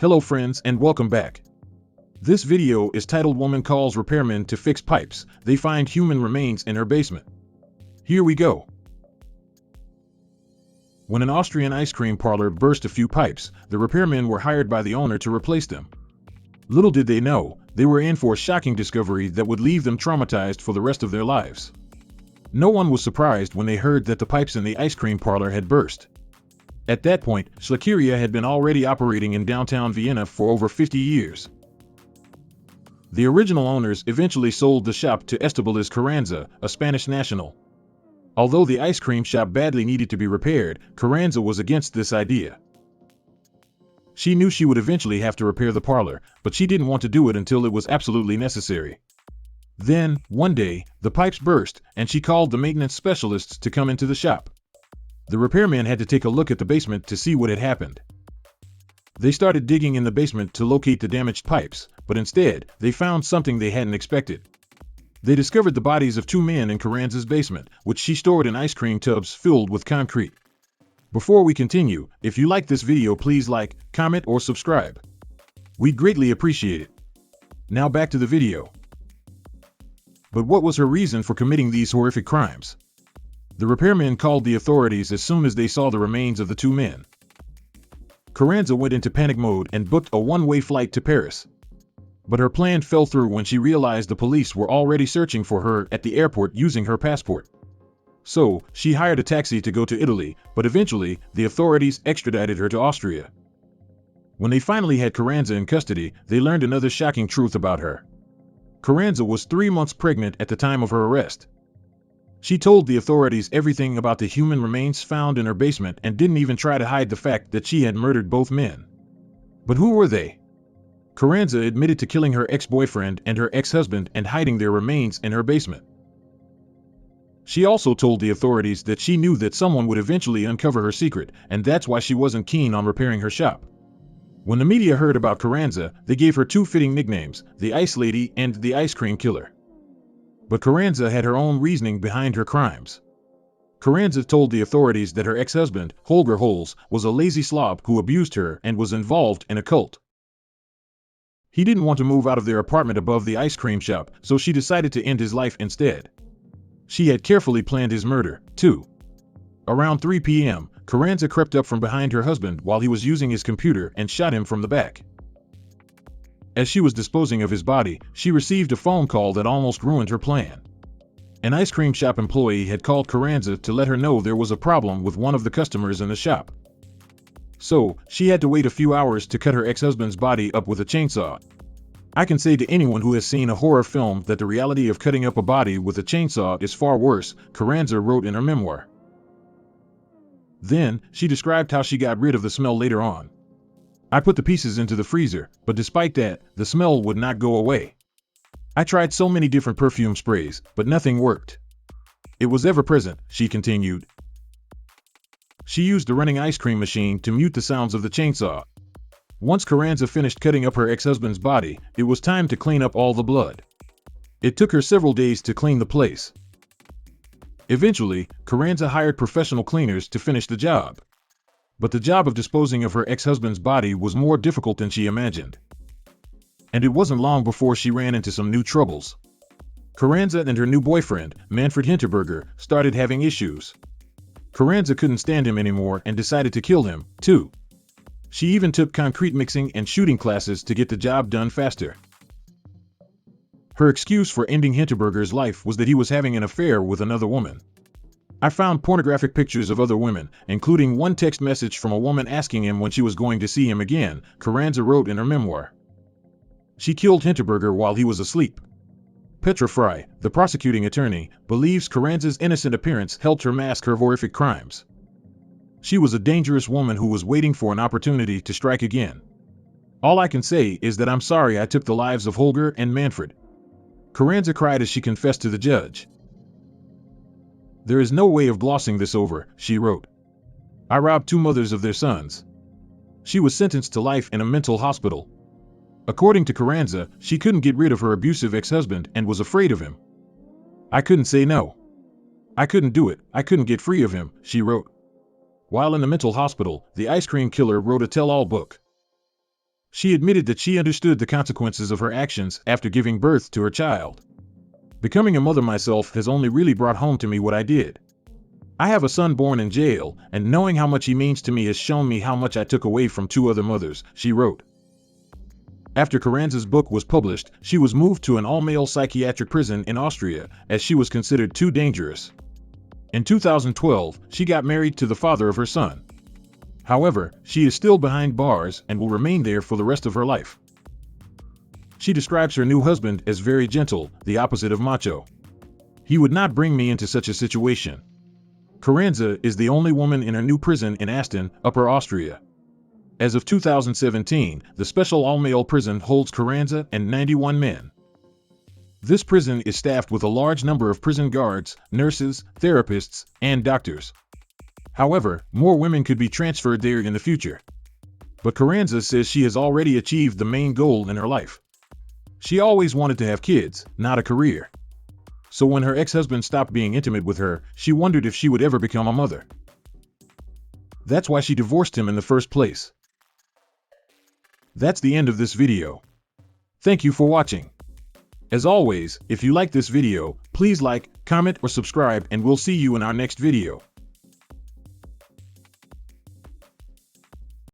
Hello friends and welcome back. This video is titled Woman Calls Repairmen to Fix Pipes. They Find Human Remains in Her Basement. Here we go. When an Austrian ice cream parlor burst a few pipes, the repairmen were hired by the owner to replace them. Little did they know, they were in for a shocking discovery that would leave them traumatized for the rest of their lives. No one was surprised when they heard that the pipes in the ice cream parlor had burst. At that point, Schleckeria had been already operating in downtown Vienna for over 50 years. The original owners eventually sold the shop to Esteban Carranza, a Spanish national. Although the ice cream shop badly needed to be repaired, Carranza was against this idea. She knew she would eventually have to repair the parlor, but she didn't want to do it until it was absolutely necessary. Then, one day, the pipes burst, and she called the maintenance specialists to come into the shop. The repairmen had to take a look at the basement to see what had happened. They started digging in the basement to locate the damaged pipes, but instead, they found something they hadn't expected. They discovered the bodies of two men in Carranza's basement, which she stored in ice cream tubs filled with concrete. Before we continue, if you like this video, please like, comment, or subscribe. We'd greatly appreciate it. Now back to the video. But what was her reason for committing these horrific crimes? The repairmen called the authorities as soon as they saw the remains of the two men. Carranza went into panic mode and booked a one-way flight to Paris. But her plan fell through when she realized the police were already searching for her at the airport using her passport. So, she hired a taxi to go to Italy, but eventually, the authorities extradited her to Austria. When they finally had Carranza in custody, they learned another shocking truth about her. Carranza was 3 months pregnant at the time of her arrest. She told the authorities everything about the human remains found in her basement and didn't even try to hide the fact that she had murdered both men. But who were they? Carranza admitted to killing her ex-boyfriend and her ex-husband and hiding their remains in her basement. She also told the authorities that she knew that someone would eventually uncover her secret, and that's why she wasn't keen on repairing her shop. When the media heard about Carranza, they gave her two fitting nicknames, the Ice Lady and the Ice Cream Killer. But Carranza had her own reasoning behind her crimes. Carranza told the authorities that her ex-husband, Holger Holz, was a lazy slob who abused her and was involved in a cult. He didn't want to move out of their apartment above the ice cream shop, so she decided to end his life instead. She had carefully planned his murder, too. Around 3 p.m., Carranza crept up from behind her husband while he was using his computer and shot him from the back. As she was disposing of his body, she received a phone call that almost ruined her plan. An ice cream shop employee had called Carranza to let her know there was a problem with one of the customers in the shop. So, she had to wait a few hours to cut her ex-husband's body up with a chainsaw. I can say to anyone who has seen a horror film that the reality of cutting up a body with a chainsaw is far worse, Carranza wrote in her memoir. Then, she described how she got rid of the smell later on. I put the pieces into the freezer, but despite that, the smell would not go away. I tried so many different perfume sprays, but nothing worked. It was ever present, she continued. She used the running ice cream machine to mute the sounds of the chainsaw. Once Carranza finished cutting up her ex-husband's body, it was time to clean up all the blood. It took her several days to clean the place. Eventually, Carranza hired professional cleaners to finish the job. But the job of disposing of her ex-husband's body was more difficult than she imagined. And it wasn't long before she ran into some new troubles. Carranza and her new boyfriend, Manfred Hinterberger, started having issues. Carranza couldn't stand him anymore and decided to kill him, too. She even took concrete mixing and shooting classes to get the job done faster. Her excuse for ending Hinterberger's life was that he was having an affair with another woman. I found pornographic pictures of other women, including one text message from a woman asking him when she was going to see him again, Carranza wrote in her memoir. She killed Hinterberger while he was asleep. Petra Fry, the prosecuting attorney, believes Carranza's innocent appearance helped her mask her horrific crimes. She was a dangerous woman who was waiting for an opportunity to strike again. All I can say is that I'm sorry I took the lives of Holger and Manfred. Carranza cried as she confessed to the judge. There is no way of glossing this over, she wrote. I robbed two mothers of their sons. She was sentenced to life in a mental hospital. According to Carranza, she couldn't get rid of her abusive ex-husband and was afraid of him. I couldn't say no. I couldn't do it, I couldn't get free of him, she wrote. While in the mental hospital, the ice cream killer wrote a tell-all book. She admitted that she understood the consequences of her actions after giving birth to her child. Becoming a mother myself has only really brought home to me what I did. I have a son born in jail, and knowing how much he means to me has shown me how much I took away from 2 other mothers, she wrote. After Carranza's book was published, she was moved to an all-male psychiatric prison in Austria, as she was considered too dangerous. In 2012, she got married to the father of her son. However, she is still behind bars and will remain there for the rest of her life. She describes her new husband as very gentle, the opposite of macho. He would not bring me into such a situation. Carranza is the only woman in her new prison in Aston, Upper Austria. As of 2017, the special all-male prison holds Carranza and 91 men. This prison is staffed with a large number of prison guards, nurses, therapists, and doctors. However, more women could be transferred there in the future. But Carranza says she has already achieved the main goal in her life. She always wanted to have kids, not a career. So when her ex-husband stopped being intimate with her, she wondered if she would ever become a mother. That's why she divorced him in the first place. That's the end of this video. Thank you for watching. As always, if you like this video, please like, comment, or subscribe, and we'll see you in our next video.